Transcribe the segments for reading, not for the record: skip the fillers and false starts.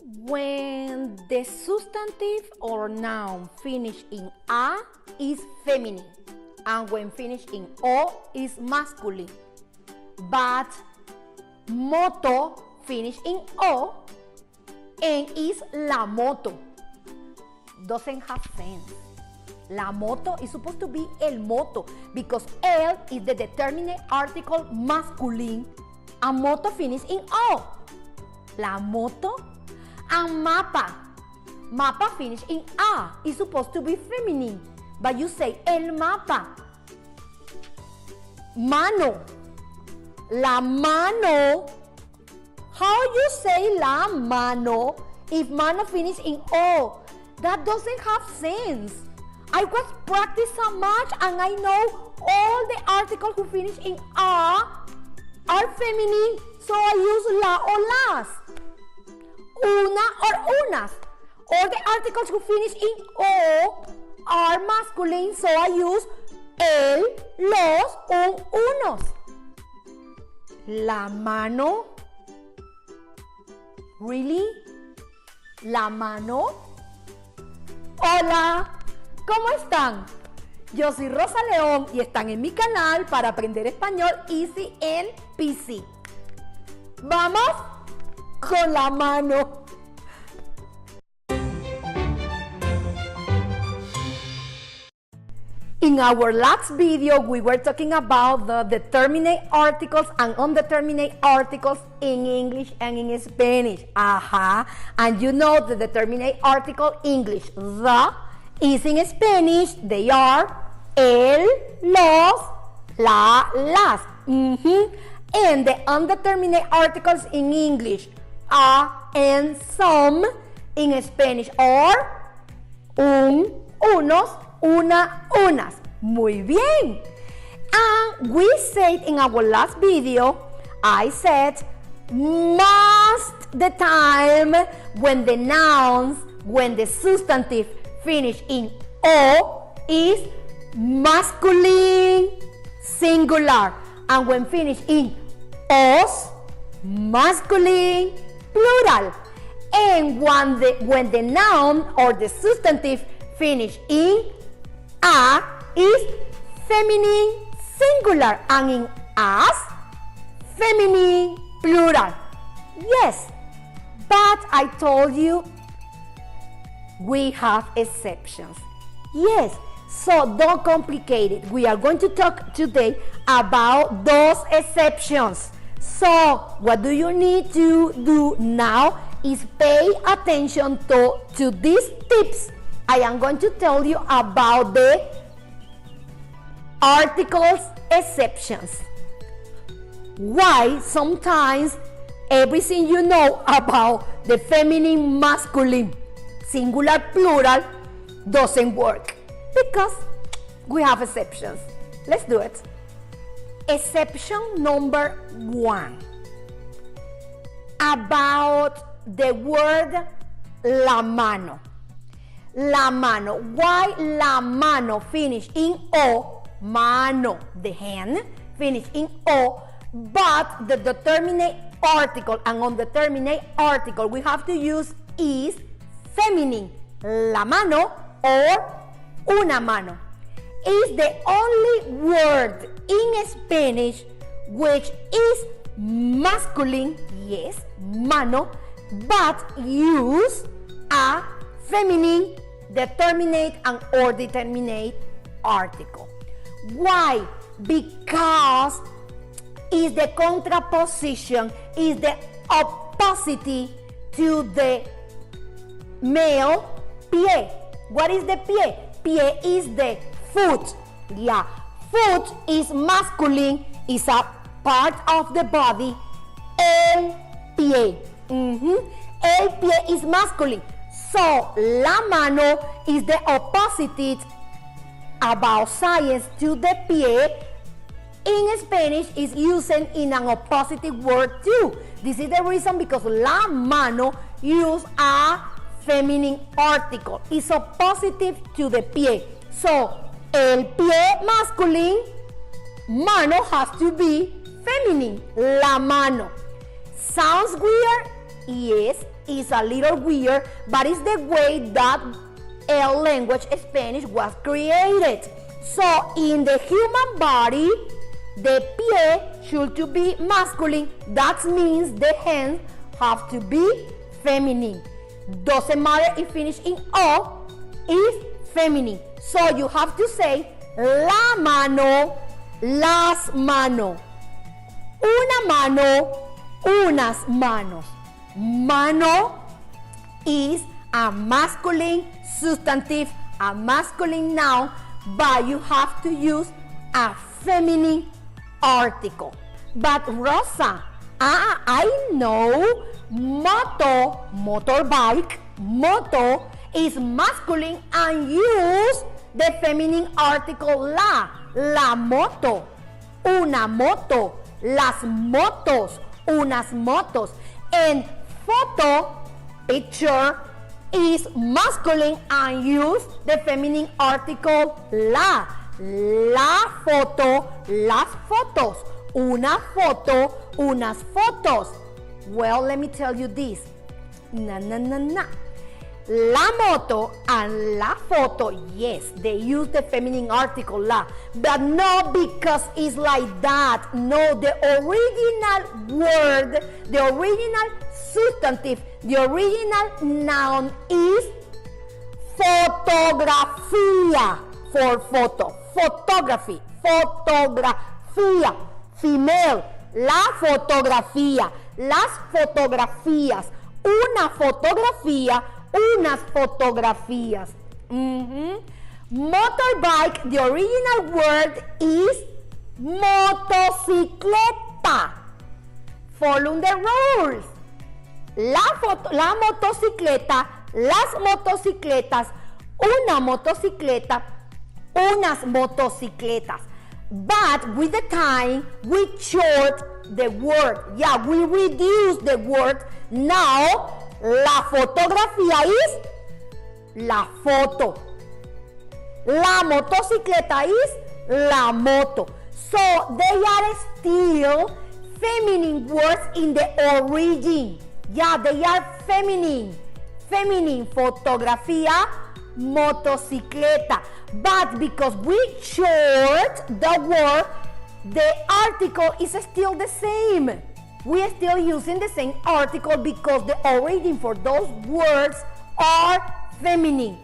When the substantive or noun finish in a is feminine, and when finish in o is masculine. But moto finish in o and is la moto. Doesn't have sense. La moto is supposed to be el moto because el is the determinate article masculine and moto finish in o. La moto. And mapa. Mapa finish in a is supposed to be feminine, but you say el mapa. Mano. La mano. How you say la mano if mano finish in o? That doesn't have sense. I was practicing so much and I know all the articles who finish in a are feminine, so I use la or las. Una or unas. All the articles who finish in o are masculine, so I use el, los, un, unos. La mano. Really? La mano. Hola, ¿cómo están? Yo soy Rosa León y están en mi canal para aprender español Easy and Peasy. Vamos con la mano. In our last video, we were talking about the determinate articles and undeterminate articles in English and in Spanish. And you know the determinate article English, the, is in Spanish, they are el, los, la, las. And the undeterminate articles in English, a and some, in Spanish are un, unos, una, unas. Muy bien. And we said in our last video, I said most the time when the nouns, when the substantive finish in o is masculine singular, and when finish in os, masculine plural. And when the noun or the substantive finish in a is feminine singular, and in as, feminine plural. Yes, but I told you we have exceptions. Yes, so don't complicate it. We are going to talk today about those exceptions. So what do you need to do now is pay attention to these tips. I am going to tell you about the articles exceptions. Why sometimes everything you know about the feminine masculine singular plural doesn't work, because we have exceptions. Let's do it. Exception number 1, about the word la mano. La mano. Why la mano finish in o? Mano, the hand, finish in o, but the determinate article and undeterminate article we have to use is feminine. La mano or una mano is the only word in Spanish which is masculine, yes, mano, but use a feminine determinate and or determinate article. Why? Because is the contraposition, is the opposite to the male pie. What is the pie? Pie is the foot. Yeah, foot is masculine, is a part of the body. El pie. El pie is masculine. So, la mano is the opposite about science to the pie. In Spanish is using in an oppositive word too. This is the reason because la mano use a feminine article. It's oppositive to the pie. So, el pie masculine, mano has to be feminine. La mano. Sounds weird? Yes, is a little weird, but it's the way that el language Spanish was created. So in the human body, the pie should to be masculine. That means the hands have to be feminine. Doesn't matter if finish in o, is feminine. So you have to say la mano, las manos. Una mano, unas manos. Mano is a masculine substantive, a masculine noun, but you have to use a feminine article. But Rosa, I know moto, motorbike, moto is masculine and use the feminine article la moto, una moto, las motos, unas motos. And photo, picture, is masculine and use the feminine article la foto, las fotos, una foto, unas fotos. Well, let me tell you this. La moto and la foto, yes, they use the feminine article la, but not because it's like that. No, the original word, the original substantive, the original noun is fotografía, for photo, photography, fotografía, female, la fotografía, las fotografías, una fotografía, unas fotografías. Motorbike, the original word is motocicleta. Follow the rules. La motocicleta, las motocicletas, una motocicleta, unas motocicletas. But with the time, we short the word. Yeah, we reduce the word. Now, la fotografía is la foto. La motocicleta is la moto. So they are still feminine words in the origin. Yeah, they are feminine. Feminine, fotografía, motocicleta. But because we short the word, the article is still the same. We are still using the same article because the origin for those words are feminine.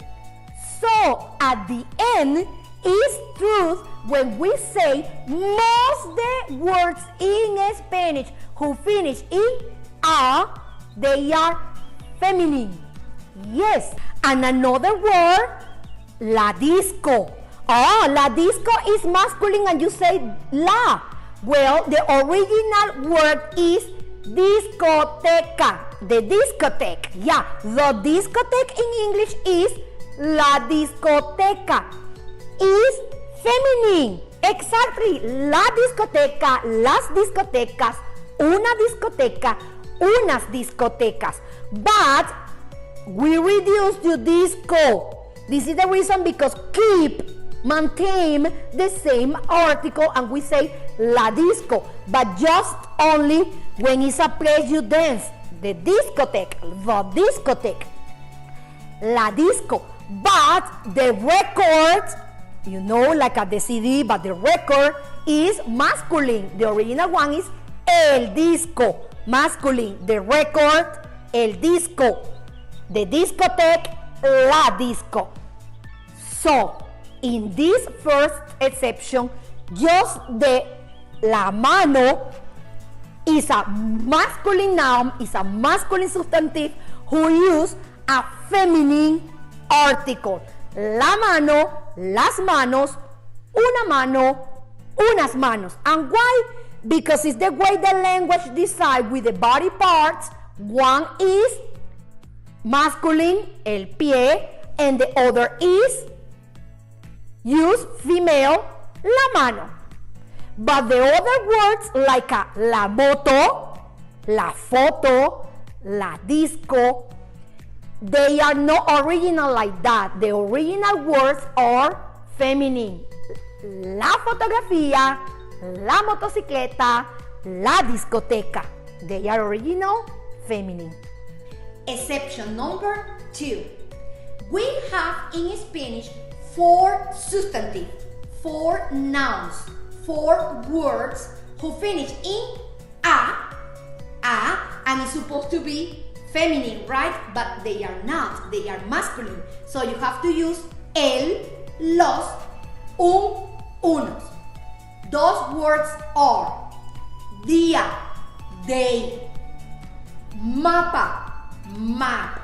So at the end is truth when we say most the words in Spanish who finish in a, they are feminine. Yes, and another word, la disco. Oh, la disco is masculine and you say la. Well, the original word is discoteca, the discotheque. Yeah, the discotheque in English is la discoteca, is feminine. Exactly, la discoteca, las discotecas, una discoteca, unas discotecas. But we reduce to disco. This is the reason because maintain the same article and we say la disco, but just only when it's a place you dance, the discotheque, la disco. But the record, you know, like at the CD, but the record is masculine. The original one is el disco, masculine. The record, el disco. The discotheque, la disco. So, in this first exception, just the la mano is a masculine noun, is a masculine substantive who use a feminine article. La mano, las manos, una mano, unas manos. And why? Because it's the way the language decides with the body parts. One is masculine, el pie, and the other is use female, la mano. But the other words like la moto, la foto, la disco, they are not original like that. The original words are feminine. La fotografía, la motocicleta, la discoteca. They are original feminine. Exception number 2. We have in Spanish 4 substantive, 4 nouns, 4 words who finish in a, and it's supposed to be feminine, right? But they are not, they are masculine. So you have to use el, los, unos. Those words are día, day, mapa, map,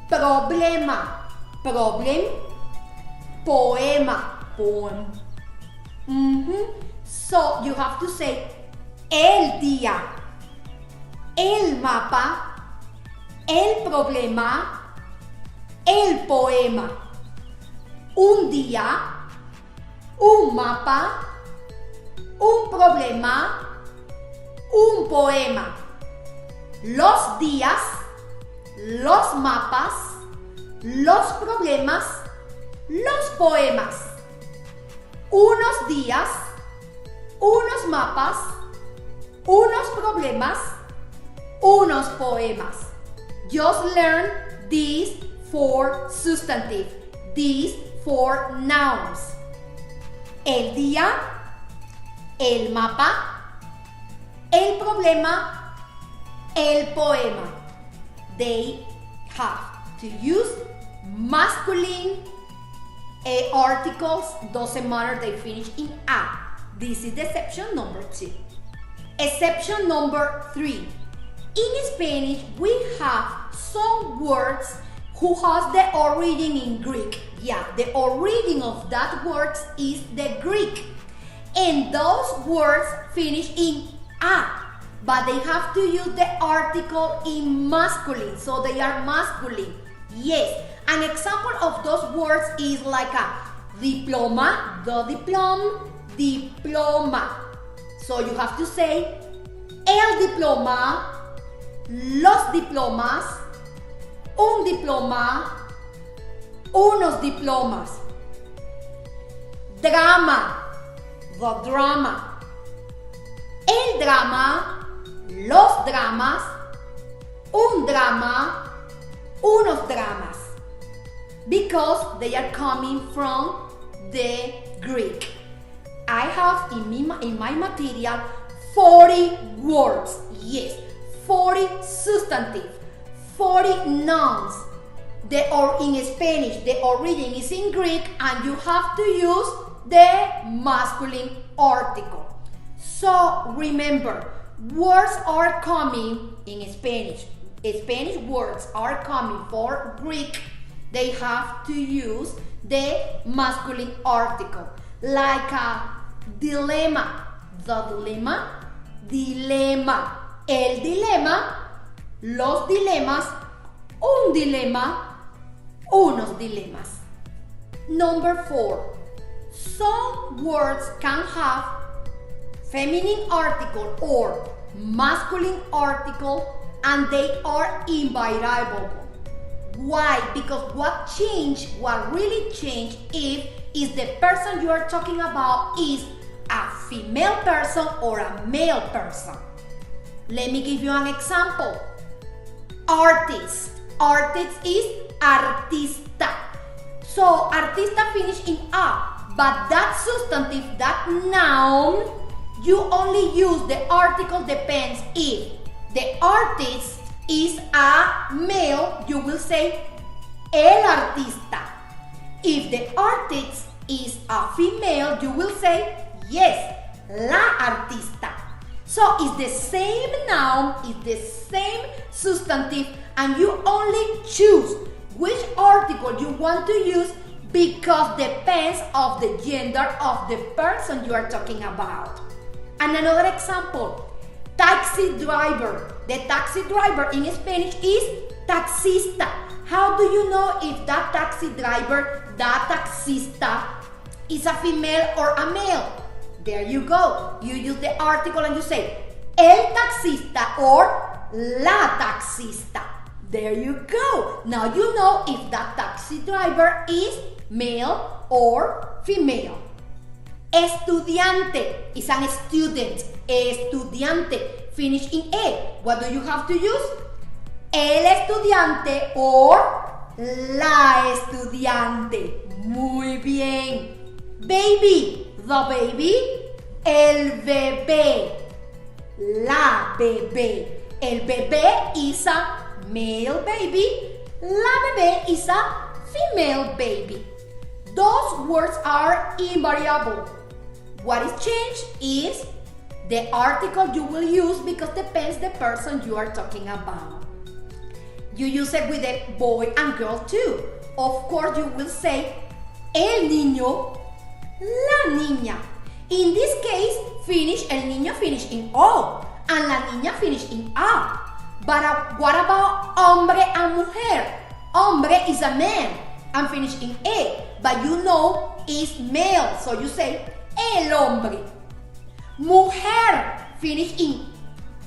problema, problem, poema, poem. So you have to say el día, el mapa, el problema, el poema. Un día, un mapa, un problema, un poema. Los días, los mapas, los problemas, los poemas. Unos días, unos mapas, unos problemas, unos poemas. Just learn these 4 substantive, these 4 nouns. El día, el mapa, el problema, el poema. They have to use masculine articles, doesn't matter, they finish in a. This is the exception number 2. Exception number 3. In Spanish, we have some words who has the origin in Greek. Yeah, the origin of that word is the Greek. And those words finish in a, but they have to use the article in masculine, so they are masculine. Yes, an example of those words is like a diploma, the diploma. So you have to say el diploma, los diplomas, un diploma, unos diplomas. Drama, the drama. El drama, los dramas, un drama, unos dramas. Because they are coming from the Greek. I have in my material 40 words. Yes, 40 substantive, 40 nouns. In Spanish, the origin is in Greek, and you have to use the masculine article. So remember, words are coming in Spanish. Spanish words are coming for Greek. They have to use the masculine article. Like a dilemma, the dilemma, el dilema, los dilemas, un dilema, unos dilemas. Number 4. Some words can have feminine article or masculine article, and they are invariable. Why? Because what really changed is the person you are talking about is a female person or a male person. Let me give you an example. Artist. Artist is artista. So artista finish in a, but that substantive, that noun, you only use the article depends. If the artist is a male, you will say el artista. If the artist is a female, you will say yes, la artista. So it's the same noun, it's the same substantive, and you only choose which article you want to use because depends of the gender of the person you are talking about. And another example, taxi driver. The taxi driver in Spanish is taxista. How do you know if that taxi driver, that taxista, is a female or a male? There you go. You use the article and you say el taxista or la taxista. There you go. Now you know if that taxi driver is male or female. Estudiante is an student. Estudiante, finish in E. What do you have to use? el estudiante or la estudiante. Muy bien. Baby, the baby, el bebé, la bebé. El bebé is a male baby, la bebé is a female baby. Those words are invariable. What is changed is the article you will use because depends the person you are talking about. You use it with a boy and girl too. Of course, you will say el niño, la niña. In this case, el niño finish in O and la niña finish in A. But what about hombre and mujer? Hombre is a man and finish in E, but you know is male, so you say el hombre. Mujer finish in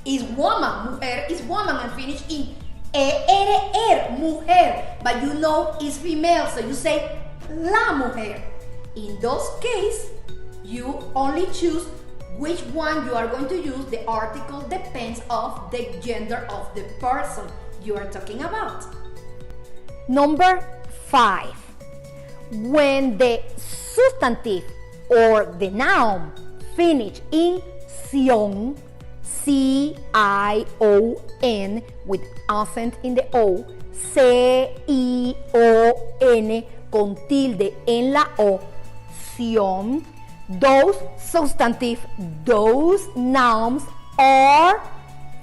is woman. Mujer is woman and finish in mujer, but you know is female, so you say la mujer. In those cases, you only choose which one you are going to use. The article depends of the gender of the person you are talking about. Number 5. When the substantive or the noun finish in sion, C-I-O-N with accent in the O, C-I-O-N con tilde en la O, sion, those substantive, those nouns are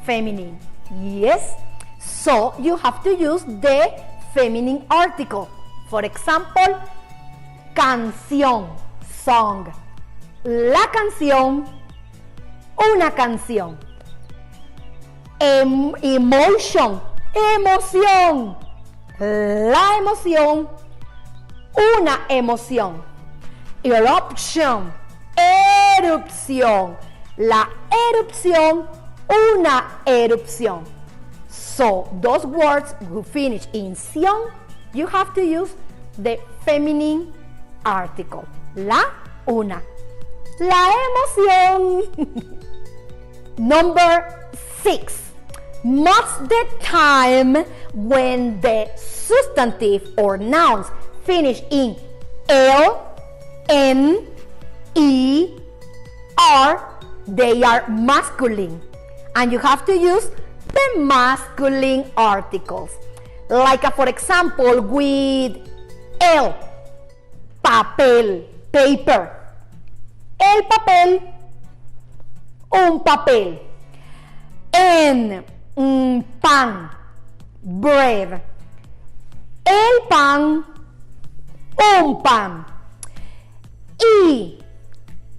feminine. Yes? So you have to use the feminine article. For example, canción, song. La canción, una canción. Emotion, emoción. La emoción, una emoción. Eruption, erupción. La erupción, una erupción. So those words who finish in sion, you have to use the feminine article. La, una. La emoción. Number 6. Most the time when the substantive or nouns finish in L, N, E, R, they are masculine. And you have to use the masculine articles. Like for example with el, papel, paper. El papel, un papel. En, pan, bread. El pan, un pan. Y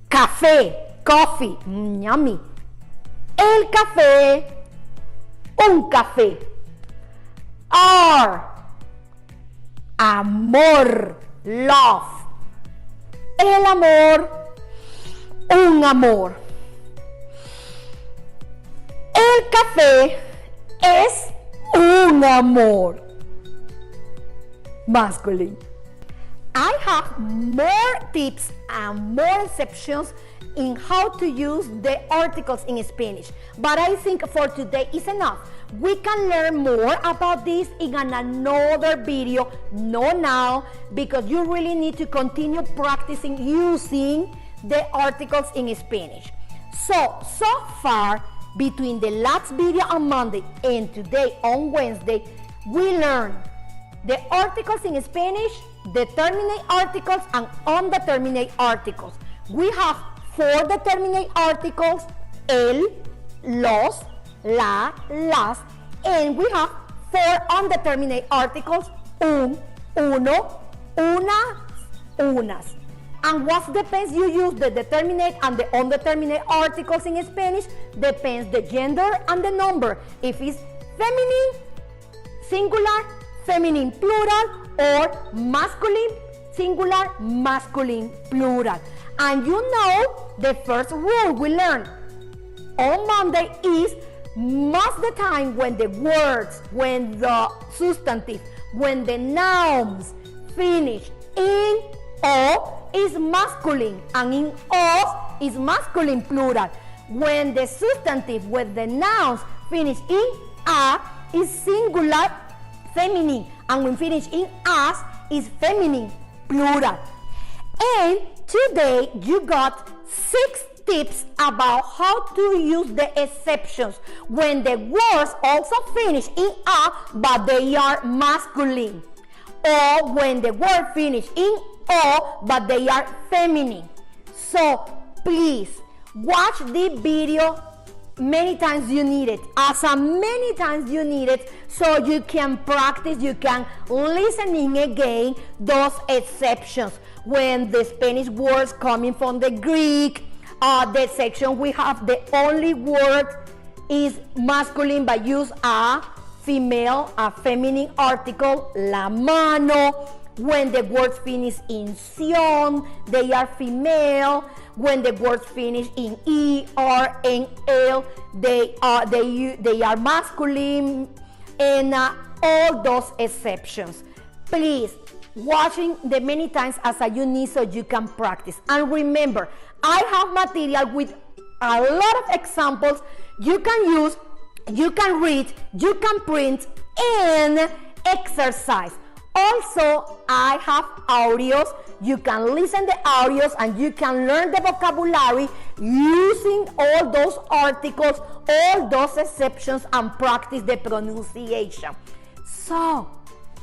café, coffee, yummy. El café, un café. Are, amor, love. El amor, un amor. El café es un amor. Masculine. I have more tips and more exceptions in how to use the articles in Spanish, but I think for today is enough. We can learn more about this in another video, not now, because you really need to continue practicing using the articles in Spanish. So far, between the last video on Monday and today on Wednesday, we learned the articles in Spanish, determinate articles, and undeterminate articles. We have 4 determinate articles, el, los, la, las, and we have 4 undeterminate articles, un, uno, unas, unas. And what depends you use the determinate and the undeterminate articles in Spanish depends the gender and the number. If it's feminine, singular, feminine plural, or masculine, singular, masculine plural. And you know the first rule we learned on Monday is most of the time when the words, when the substantive, when the nouns finish in O is masculine and in os is masculine plural. When the substantive with the nouns finish in a is singular, feminine, and when finished in as is feminine, plural. And today you got 6 tips about how to use the exceptions when the words also finish in a but they are masculine, or when the word finish in o but they are feminine. So please watch the video many times you need it, many times you need it, so you can practice, you can listening again those exceptions when the Spanish words coming from the Greek. The section we have the only word is masculine but use a female, a feminine article, la mano. When the words finish in sion, they are female. When the words finish in er and l, they are masculine, and all those exceptions. Please watching the many times as you need so you can practice. And remember, I have material with a lot of examples you can use, you can read, you can print, and exercise. Also, I have audios. You can listen the audios and you can learn the vocabulary using all those articles, all those exceptions, and practice the pronunciation. So,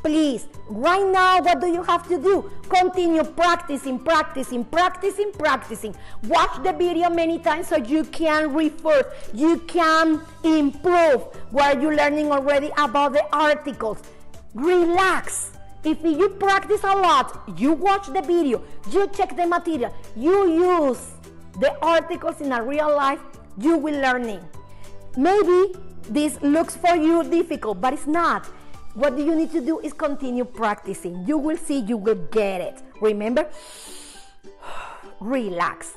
please, right now, what do you have to do? Continue practicing, practicing, practicing, practicing. Watch the video many times so you can refer, you can improve what you're learning already about the articles. Relax. If you practice a lot, you watch the video, you check the material, you use the articles in a real life, you will learning. Maybe this looks for you difficult, but it's not. What you need to do is continue practicing. You will see, you will get it. Remember, relax.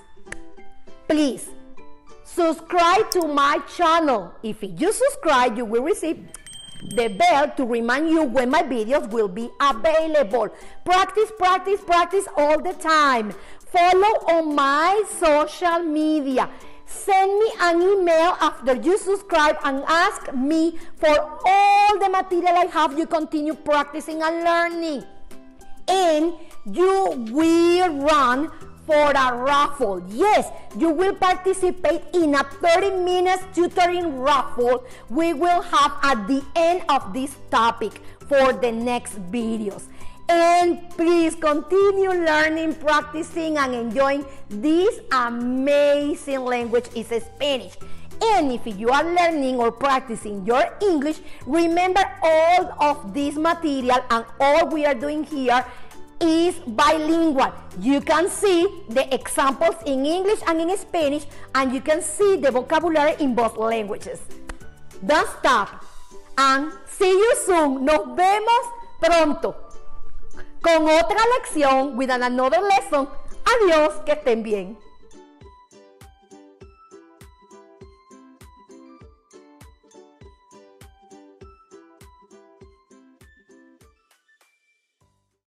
Please, subscribe to my channel. If you subscribe, you will receive the bell to remind you when my videos will be available. Practice, practice, practice all the time. Follow on my social media. Send me an email after you subscribe and ask me for all the material I have. You continue practicing and learning. And you will run for a raffle. Yes, you will participate in a 30 minutes tutoring raffle we will have at the end of this topic for the next videos. And please continue learning, practicing, and enjoying this amazing language is Spanish. And if you are learning or practicing your English, remember all of this material and all we are doing here is bilingual. You can see the examples in English and in Spanish, and you can see the vocabulary in both languages. Don't stop, and see you soon. Nos vemos pronto con otra lección with another lesson. Adiós, que estén bien.